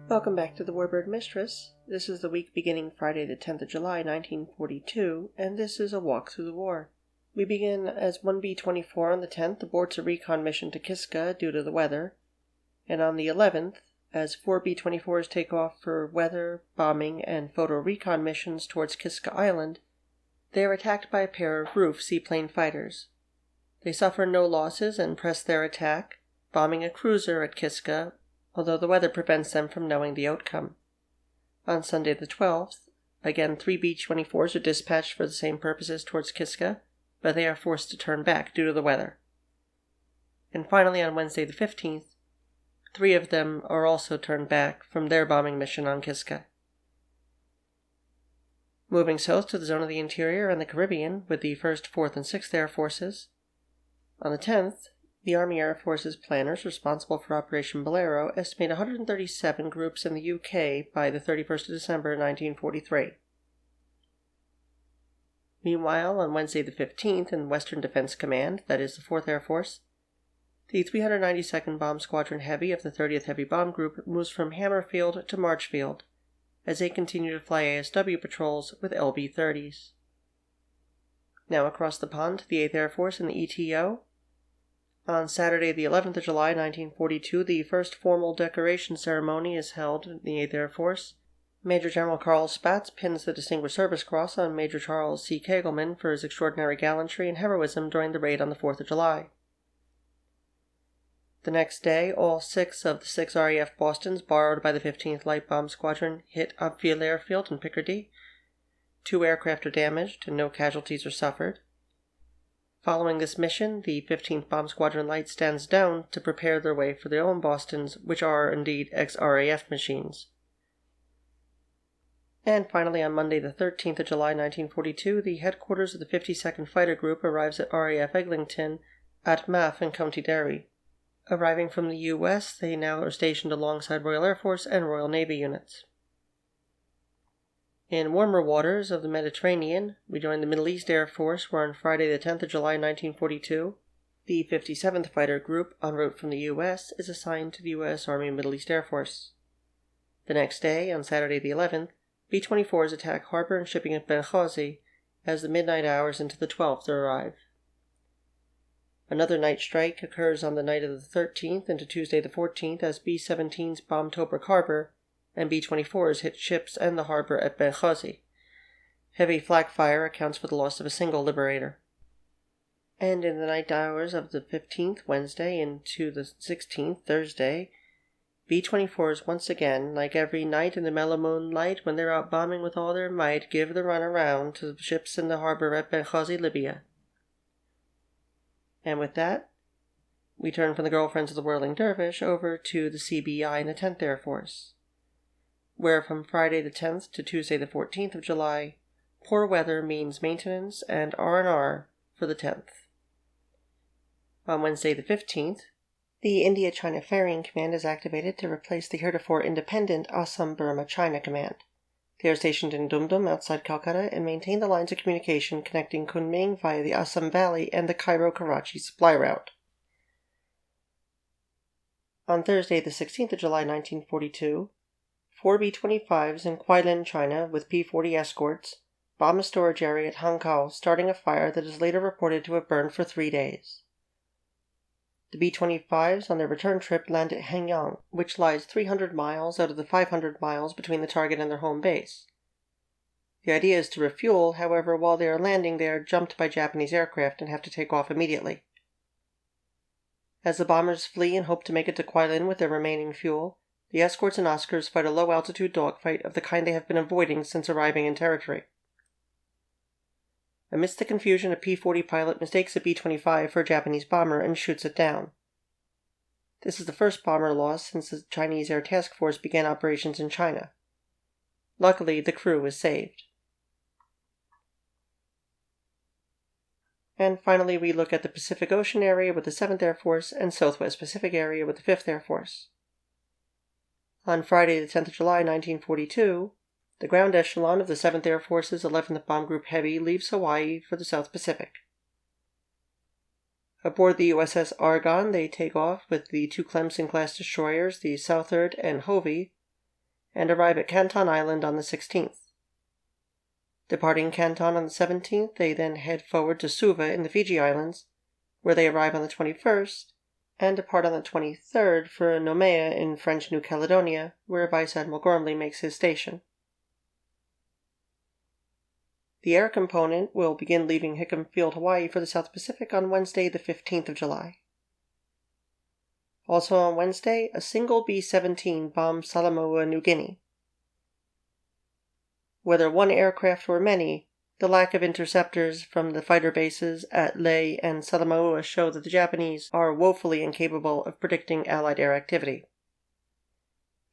Welcome back to the Warbird Mistress. This is the week beginning Friday the 10th of July, 1942, and this is a walk through the war. We begin as 1B-24 on the 10th aborts a recon mission to Kiska due to the weather, and on the 11th, as 4B-24s take off for weather, bombing, and photo recon missions towards Kiska Island, they are attacked by a pair of Roof seaplane fighters. They suffer no losses and press their attack, bombing a cruiser at Kiska, although the weather prevents them from knowing the outcome. On Sunday the 12th, again 3 B-24s are dispatched for the same purposes towards Kiska, but they are forced to turn back due to the weather. And finally on Wednesday the 15th, 3 of them are also turned back from their bombing mission on Kiska. Moving south to the zone of the interior and the Caribbean with the 1st, 4th, and 6th Air Forces. On the 10th, the Army Air Forces planners responsible for Operation Bolero estimate 137 groups in the UK by the 31st of December 1943. Meanwhile, on Wednesday the 15th in Western Defense Command, that is the 4th Air Force, the 392nd Bomb Squadron Heavy of the 30th Heavy Bomb Group moves from Hammerfield to Marchfield as they continue to fly ASW patrols with LB-30s. Now across the pond to the 8th Air Force in the ETO. On Saturday the 11th of July 1942, the first formal decoration ceremony is held in the 8th Air Force. Major General Carl Spaatz pins the Distinguished Service Cross on Major Charles C. Kagelman for his extraordinary gallantry and heroism during the raid on the 4th of July. The next day, all 6 of the 6 RAF Bostons borrowed by the 15th Light Bomb Squadron hit Upfield Airfield in Picardy. 2 aircraft are damaged and no casualties are suffered. Following this mission, the 15th Bomb Squadron Light stands down to prepare their way for their own Bostons, which are indeed ex-RAF machines. And finally, on Monday the 13th of July 1942, the headquarters of the 52nd Fighter Group arrives at RAF Eglinton at Math in County Derry. Arriving from the U.S., they now are stationed alongside Royal Air Force and Royal Navy units. In warmer waters of the Mediterranean, we join the Middle East Air Force, where on Friday the 10th of July 1942, the 57th Fighter Group, en route from the U.S., is assigned to the U.S. Army Middle East Air Force. The next day, on Saturday the 11th, B-24s attack harbor and shipping at Benghazi as the midnight hours into the 12th arrive. Another night strike occurs on the night of the 13th into Tuesday the 14th as B-17s bomb Tobruk Harbor and B-24s hit ships and the harbor at Benghazi. Heavy flak fire accounts for the loss of a single Liberator. And in the night hours of the 15th, Wednesday, into the 16th, Thursday, B-24s once again, like every night in the mellow moonlight when they're out bombing with all their might, give the run around to the ships in the harbor at Benghazi, Libya. And with that, we turn from the Girlfriends of the Whirling Dervish over to the CBI and the 10th Air Force, where from Friday the 10th to Tuesday the 14th of July, poor weather means maintenance and R&R for the 10th. On Wednesday the 15th, the India-China Ferrying Command is activated to replace the heretofore independent Assam-Burma-China Command. They are stationed in Dumdum outside Calcutta and maintain the lines of communication connecting Kunming via the Assam Valley and the Cairo-Karachi supply route. On Thursday the 16th of July 1942, 4 B-25s in Kuilin, China, with P-40 escorts, bomb a storage area at Hankow, starting a fire that is later reported to have burned for 3 days. The B-25s on their return trip land at Hanyang, which lies 300 miles out of the 500 miles between the target and their home base. The idea is to refuel, however, while they are landing they are jumped by Japanese aircraft and have to take off immediately. As the bombers flee and hope to make it to Kuilin with their remaining fuel, the escorts and Oscars fight a low-altitude dogfight of the kind they have been avoiding since arriving in territory. Amidst the confusion, a P-40 pilot mistakes a B-25 for a Japanese bomber and shoots it down. This is the first bomber loss since the Chinese Air Task Force began operations in China. Luckily, the crew was saved. And finally, we look at the Pacific Ocean area with the 7th Air Force and Southwest Pacific area with the 5th Air Force. On Friday, the 10th of July, 1942, the ground echelon of the 7th Air Force's 11th Bomb Group Heavy leaves Hawaii for the South Pacific. Aboard the USS Argonne, they take off with the 2 Clemson-class destroyers, the Southard and Hovey, and arrive at Canton Island on the 16th. Departing Canton on the 17th, they then head forward to Suva in the Fiji Islands, where they arrive on the 21st, and depart on the 23rd for Nomea in French New Caledonia, where Vice Admiral Gormley makes his station. The air component will begin leaving Hickam Field, Hawaii for the South Pacific on Wednesday, the 15th of July. Also on Wednesday, a single B-17 bombed Samoa, New Guinea. Whether one aircraft or many, the lack of interceptors from the fighter bases at Lae and Samoa show that the Japanese are woefully incapable of predicting Allied air activity.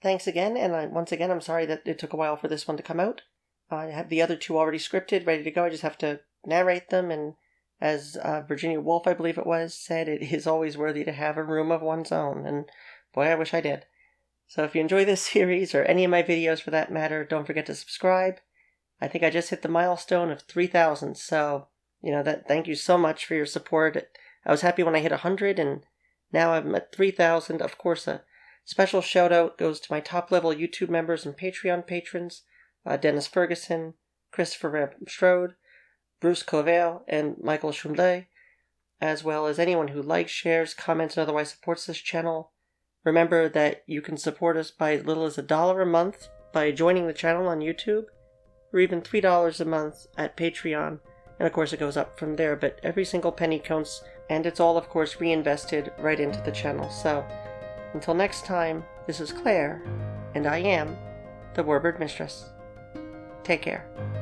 Thanks again, and once again, I'm sorry that it took a while for this one to come out. I have the other two already scripted, ready to go. I just have to narrate them, and as Virginia Woolf, I believe it was, said, it is always worthy to have a room of one's own, and boy, I wish I did. So if you enjoy this series, or any of my videos for that matter, don't forget to subscribe. I think I just hit the milestone of 3,000, so, thank you so much for your support. I was happy when I hit 100, and now I'm at 3,000. Of course, a special shout out goes to my top-level YouTube members and Patreon patrons, Dennis Ferguson, Christopher Strode, Bruce Covell, and Michael Schumle, as well as anyone who likes, shares, comments, and otherwise supports this channel. Remember that you can support us by as little as $1 a month by joining the channel on YouTube, or even $3 a month at Patreon, and of course it goes up from there, but every single penny counts, and it's all of course reinvested right into the channel. So, until next time, this is Claire, and I am the Warbird Mistress. Take care.